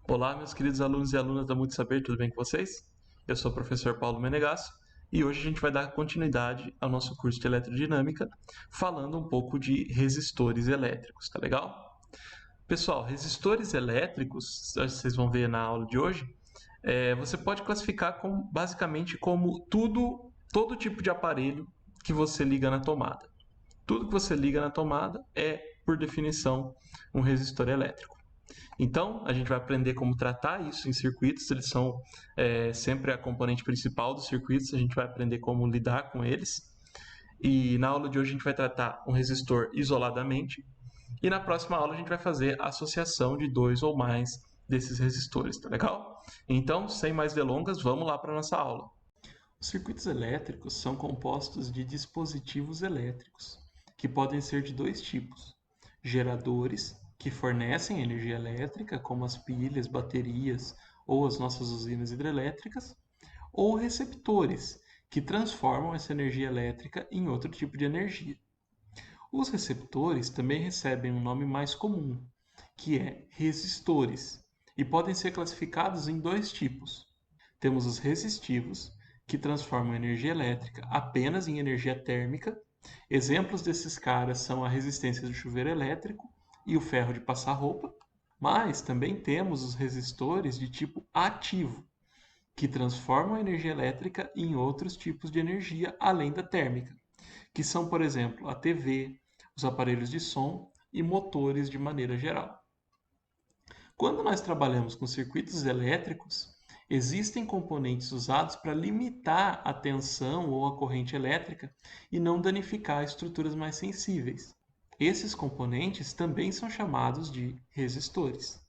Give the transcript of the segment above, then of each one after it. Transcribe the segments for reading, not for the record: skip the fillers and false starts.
Olá, meus queridos alunos e alunas da Muito Saber, tudo bem com vocês? Eu sou o professor Paulo Menegasso e hoje a gente vai dar continuidade ao nosso curso de Eletrodinâmica, falando um pouco de resistores elétricos, tá legal? Pessoal, resistores elétricos, vocês vão ver na aula de hoje, você pode classificar basicamente como todo tipo de aparelho que você liga na tomada. Tudo que você liga na tomada é, por definição, um resistor elétrico. Então, a gente vai aprender como tratar isso em circuitos, eles são sempre a componente principal dos circuitos, a gente vai aprender como lidar com eles. E na aula de hoje a gente vai tratar um resistor isoladamente, e na próxima aula a gente vai fazer a associação de dois ou mais desses resistores, tá legal? Então, sem mais delongas, vamos lá para a nossa aula. Os circuitos elétricos são compostos de dispositivos elétricos, que podem ser de dois tipos: geradores, que fornecem energia elétrica, como as pilhas, baterias ou as nossas usinas hidrelétricas, ou receptores, que transformam essa energia elétrica em outro tipo de energia. Os receptores também recebem um nome mais comum, que é resistores, e podem ser classificados em dois tipos. Temos os resistivos, que transformam energia elétrica apenas em energia térmica. Exemplos desses caras são a resistência do chuveiro elétrico e o ferro de passar roupa. Mas também temos os resistores de tipo ativo, que transformam a energia elétrica em outros tipos de energia além da térmica, que são, por exemplo, a TV, os aparelhos de som e motores de maneira geral. Quando nós trabalhamos com circuitos elétricos, existem componentes usados para limitar a tensão ou a corrente elétrica e não danificar estruturas mais sensíveis. Esses componentes também são chamados de resistores.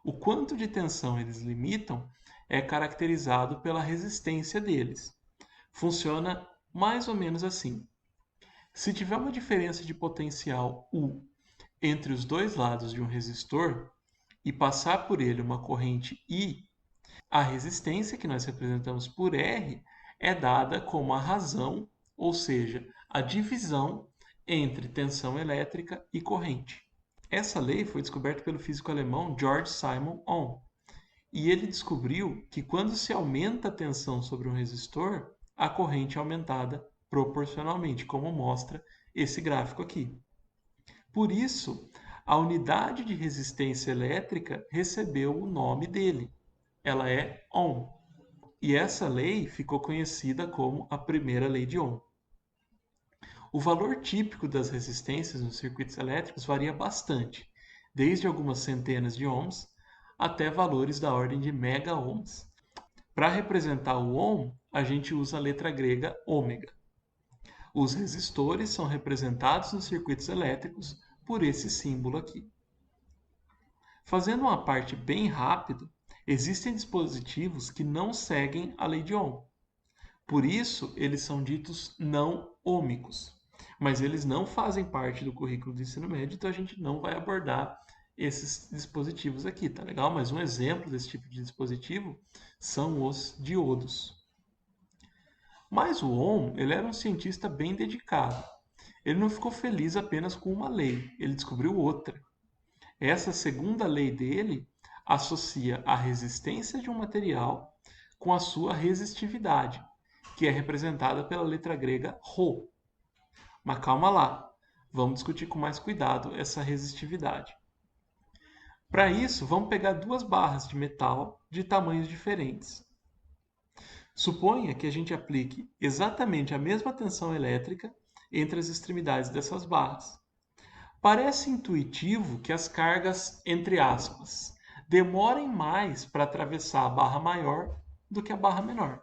O quanto de tensão eles limitam é caracterizado pela resistência deles. Funciona mais ou menos assim: se tiver uma diferença de potencial U entre os dois lados de um resistor e passar por ele uma corrente I, a resistência que nós representamos por R é dada como a razão, ou seja, a divisão entre tensão elétrica e corrente. Essa lei foi descoberta pelo físico alemão George Simon Ohm, e ele descobriu que quando se aumenta a tensão sobre um resistor, a corrente é aumentada proporcionalmente, como mostra esse gráfico aqui. Por isso, a unidade de resistência elétrica recebeu o nome dele. Ela é Ohm. E essa lei ficou conhecida como a primeira lei de Ohm. O valor típico das resistências nos circuitos elétricos varia bastante, desde algumas centenas de ohms até valores da ordem de mega-ohms. Para representar o ohm, a gente usa a letra grega ômega. Os resistores são representados nos circuitos elétricos por esse símbolo aqui. Fazendo uma parte bem rápido, existem dispositivos que não seguem a lei de Ohm. Por isso, eles são ditos não ômicos. Mas eles não fazem parte do currículo do ensino médio, então a gente não vai abordar esses dispositivos aqui, tá legal? Mas um exemplo desse tipo de dispositivo são os diodos. Mas o Ohm, ele era um cientista bem dedicado. Ele não ficou feliz apenas com uma lei, ele descobriu outra. Essa segunda lei dele associa a resistência de um material com a sua resistividade, que é representada pela letra grega Rho. Mas calma lá, vamos discutir com mais cuidado essa resistividade. Para isso, vamos pegar duas barras de metal de tamanhos diferentes. Suponha que a gente aplique exatamente a mesma tensão elétrica entre as extremidades dessas barras. Parece intuitivo que as cargas, entre aspas, demorem mais para atravessar a barra maior do que a barra menor.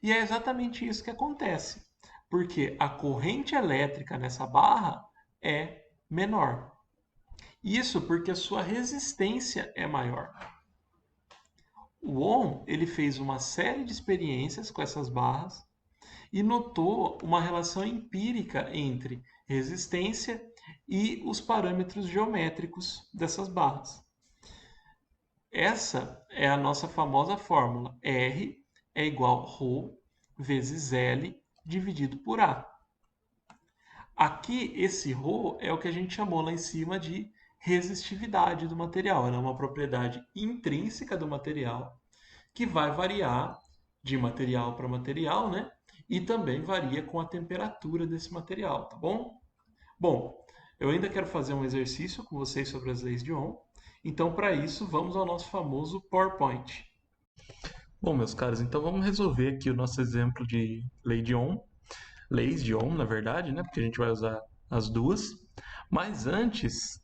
E é exatamente isso que acontece, porque a corrente elétrica nessa barra é menor. Isso porque a sua resistência é maior. O Ohm ele fez uma série de experiências com essas barras e notou uma relação empírica entre resistência e os parâmetros geométricos dessas barras. Essa é a nossa famosa fórmula: R é igual a Rho vezes L dividido por A. Aqui, esse Rho é o que a gente chamou lá em cima de resistividade do material. Ela é uma propriedade intrínseca do material que vai variar de material para material, né? E também varia com a temperatura desse material, tá bom? Bom, eu ainda quero fazer um exercício com vocês sobre as leis de Ohm. Então, para isso, vamos ao nosso famoso PowerPoint. Bom, meus caros, então vamos resolver aqui o nosso exemplo de lei de Ohm. Leis de Ohm, na verdade, né? Porque a gente vai usar as duas. Mas antes,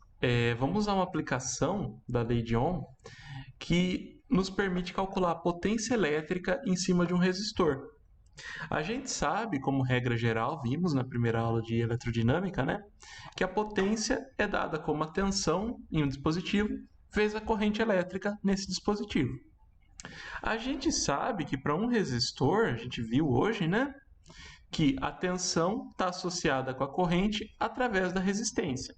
vamos usar uma aplicação da lei de Ohm que nos permite calcular a potência elétrica em cima de um resistor. A gente sabe, como regra geral, vimos na primeira aula de eletrodinâmica, né, que a potência é dada como a tensão em um dispositivo vezes a corrente elétrica nesse dispositivo. A gente sabe que para um resistor, a gente viu hoje, né, que a tensão está associada com a corrente através da resistência.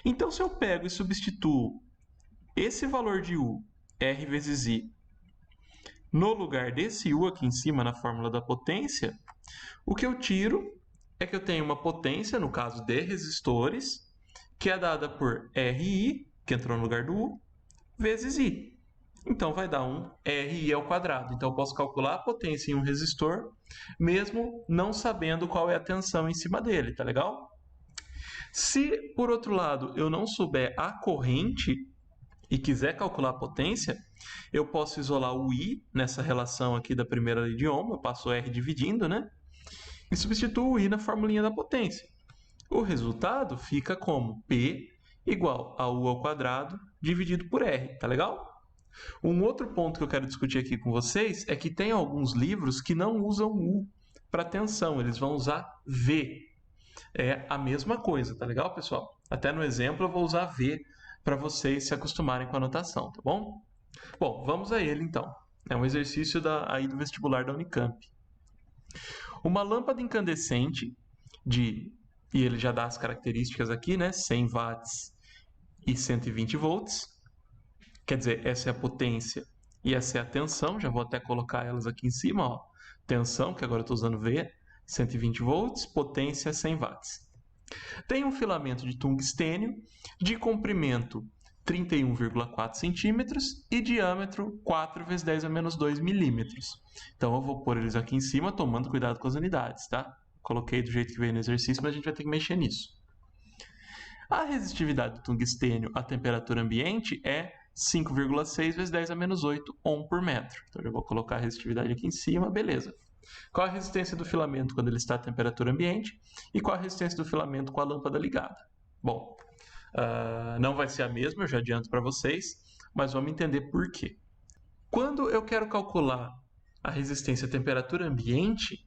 Então, se eu pego e substituo esse valor de U, R vezes I, no lugar desse U aqui em cima na fórmula da potência, o que eu tiro é que eu tenho uma potência, no caso de resistores, que é dada por RI, que entrou no lugar do U, vezes I. Então vai dar um RI ao quadrado. Então eu posso calcular a potência em um resistor, mesmo não sabendo qual é a tensão em cima dele, tá legal? Se, por outro lado, eu não souber a corrente e quiser calcular a potência, eu posso isolar o I nessa relação aqui da primeira lei de Ohm, eu passo o R dividindo, né? E substituo o I na formulinha da potência. O resultado fica como P igual a U ao quadrado dividido por R, tá legal? Um outro ponto que eu quero discutir aqui com vocês é que tem alguns livros que não usam U para tensão, eles vão usar V. É a mesma coisa, tá legal, pessoal? Até no exemplo eu vou usar V para vocês se acostumarem com a notação, tá bom? Bom, vamos a ele então. É um exercício aí do vestibular da Unicamp. Uma lâmpada incandescente e ele já dá as características aqui, né? 100 watts e 120 volts. Quer dizer, essa é a potência e essa é a tensão. Já vou até colocar elas aqui em cima, ó. Tensão, que agora eu estou usando V, 120 volts, potência 100 watts. Tem um filamento de tungstênio de comprimento 31,4 centímetros e diâmetro 4 vezes 10 a menos 2 milímetros. Então eu vou pôr eles aqui em cima, tomando cuidado com as unidades, tá? Coloquei do jeito que veio no exercício, mas a gente vai ter que mexer nisso. A resistividade do tungstênio à temperatura ambiente é 5,6 vezes 10 a menos 8 ohm por metro. Então eu vou colocar a resistividade aqui em cima, beleza. Qual a resistência do filamento quando ele está à temperatura ambiente e qual a resistência do filamento com a lâmpada ligada? Bom, não vai ser a mesma, eu já adianto para vocês, mas vamos entender por quê. Quando eu quero calcular a resistência à temperatura ambiente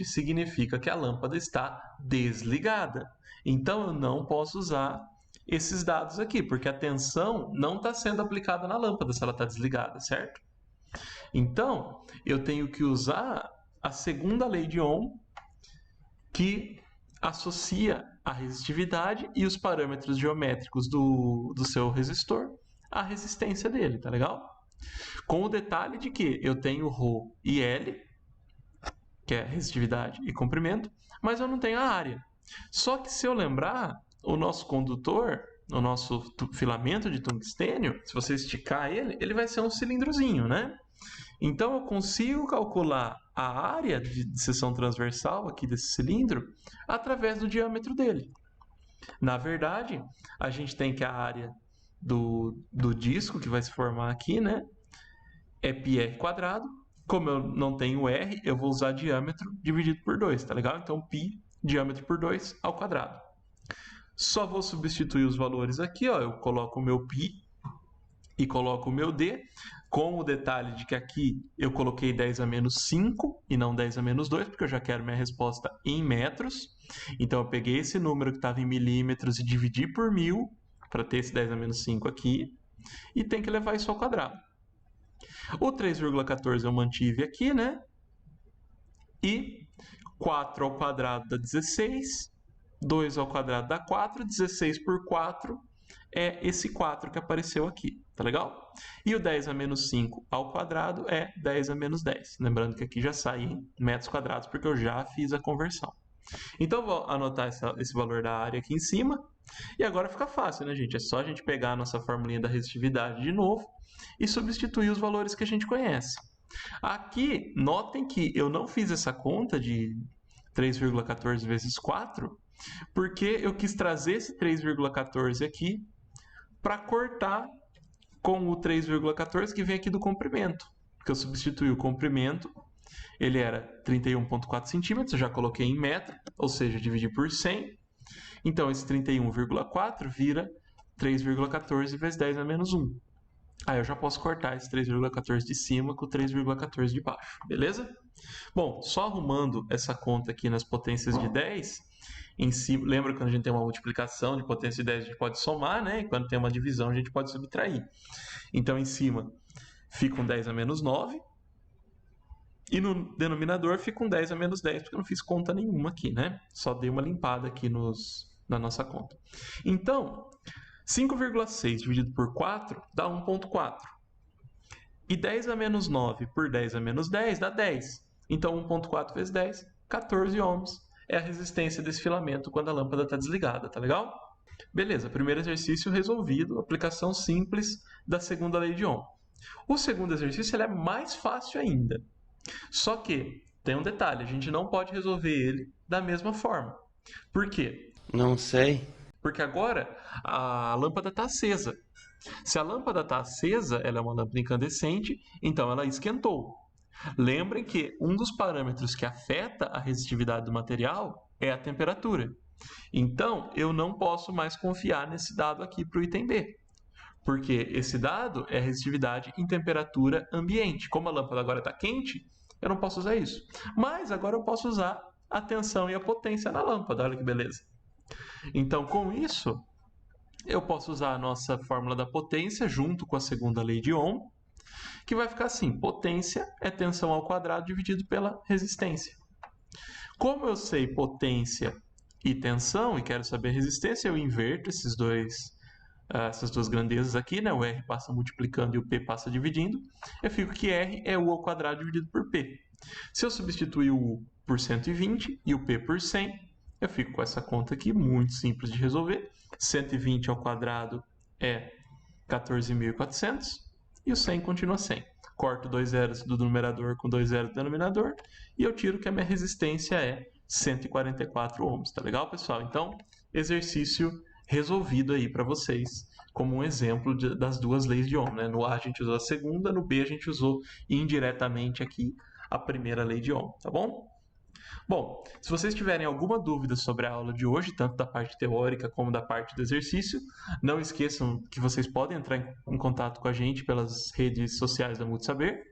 significa que a lâmpada está desligada. Então eu não posso usar esses dados aqui, porque a tensão não está sendo aplicada na lâmpada se ela está desligada, certo? Então, eu tenho que usar a segunda lei de Ohm, que associa a resistividade e os parâmetros geométricos do seu resistor à resistência dele, tá legal? Com o detalhe de que eu tenho ρ e L, que é resistividade e comprimento, mas eu não tenho a área. Só que se eu lembrar, o nosso condutor, o nosso filamento de tungstênio, se você esticar ele, ele vai ser um cilindrozinho, né? Então eu consigo calcular a área de seção transversal aqui desse cilindro através do diâmetro dele. Na verdade, a gente tem que a área do disco que vai se formar aqui, né, é πr quadrado. Como eu não tenho r, eu vou usar diâmetro dividido por 2, tá legal? Então π diâmetro por 2 ao quadrado. Só vou substituir os valores aqui, ó. Eu coloco o meu π e coloco o meu d, com o detalhe de que aqui eu coloquei 10 a menos 5 e não 10 a menos 2, porque eu já quero minha resposta em metros. Então eu peguei esse número que estava em milímetros e dividi por 1000 para ter esse 10 a menos 5 aqui, e tem que levar isso ao quadrado. O 3,14 eu mantive aqui, né? E 4 ao quadrado dá 16, 2 ao quadrado dá 4, 16 por 4 é esse 4 que apareceu aqui, tá legal? E o 10 a menos 5 ao quadrado é 10 a menos 10. Lembrando que aqui já sai em metros quadrados, porque eu já fiz a conversão. Então, eu vou anotar esse valor da área aqui em cima. E agora fica fácil, né, gente? É só a gente pegar a nossa formulinha da resistividade de novo e substituir os valores que a gente conhece. Aqui, notem que eu não fiz essa conta de 3,14 vezes 4, porque eu quis trazer esse 3,14 aqui para cortar com o 3,14 que vem aqui do comprimento. Porque eu substituí o comprimento, ele era 31,4 centímetros, eu já coloquei em metro, ou seja, dividi por 100. Então, esse 31,4 vira 3,14 vezes 10 a menos 1. Aí eu já posso cortar esse 3,14 de cima com o 3,14 de baixo, beleza? Bom, só arrumando essa conta aqui nas potências de 10, em cima, lembra que quando a gente tem uma multiplicação de potência de 10 a gente pode somar, né? E quando tem uma divisão a gente pode subtrair. Então, em cima fica um 10 a menos 9, e no denominador fica um 10 a menos 10, porque eu não fiz conta nenhuma aqui, né? Só dei uma limpada aqui na nossa conta. Então, 5,6 dividido por 4 dá 1,4. E 10 a menos 9 por 10 a menos 10 dá 10. Então, 1,4 vezes 10, 14 ohms. É a resistência desse filamento quando a lâmpada está desligada, tá legal? Beleza, primeiro exercício resolvido, aplicação simples da segunda lei de Ohm. O segundo exercício ele é mais fácil ainda. Só que tem um detalhe, a gente não pode resolver ele da mesma forma. Por quê? Não sei. Porque agora a lâmpada está acesa. Se a lâmpada está acesa, ela é uma lâmpada incandescente, então ela esquentou. Lembrem que um dos parâmetros que afeta a resistividade do material é a temperatura. Então, eu não posso mais confiar nesse dado aqui para o item B. Porque esse dado é a resistividade em temperatura ambiente. Como a lâmpada agora está quente, eu não posso usar isso. Mas agora eu posso usar a tensão e a potência na lâmpada. Olha que beleza. Então, com isso, eu posso usar a nossa fórmula da potência junto com a segunda lei de Ohm, que vai ficar assim: potência é tensão ao quadrado dividido pela resistência. Como eu sei potência e tensão e quero saber resistência, eu inverto essas duas grandezas aqui, né? O R passa multiplicando e o P passa dividindo. Eu fico que R é U ao quadrado dividido por P. Se eu substituir o U por 120 e o P por 100, eu fico com essa conta aqui, muito simples de resolver. 120 ao quadrado é 14.400 e o 100 continua 100. Corto 2 zeros do numerador com 2 zeros do denominador e eu tiro que a minha resistência é 144 ohms. Tá legal, pessoal? Então, exercício resolvido aí para vocês, como um exemplo das duas leis de Ohm, né? No A a gente usou a segunda, no B a gente usou indiretamente aqui a primeira lei de Ohm, tá bom? Bom, se vocês tiverem alguma dúvida sobre a aula de hoje, tanto da parte teórica como da parte do exercício, não esqueçam que vocês podem entrar em contato com a gente pelas redes sociais da Multisaber.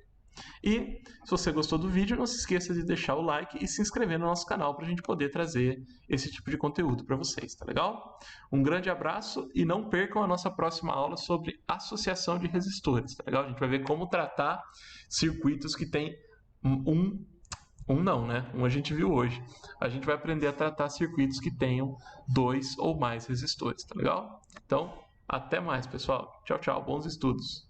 E se você gostou do vídeo, não se esqueça de deixar o like e se inscrever no nosso canal para a gente poder trazer esse tipo de conteúdo para vocês, tá legal? Um grande abraço e não percam a nossa próxima aula sobre associação de resistores, tá legal? A gente vai ver como tratar circuitos que tem um a gente viu hoje. A gente vai aprender a tratar circuitos que tenham 2 ou mais resistores, tá legal? Então, até mais, pessoal. Tchau, tchau. Bons estudos.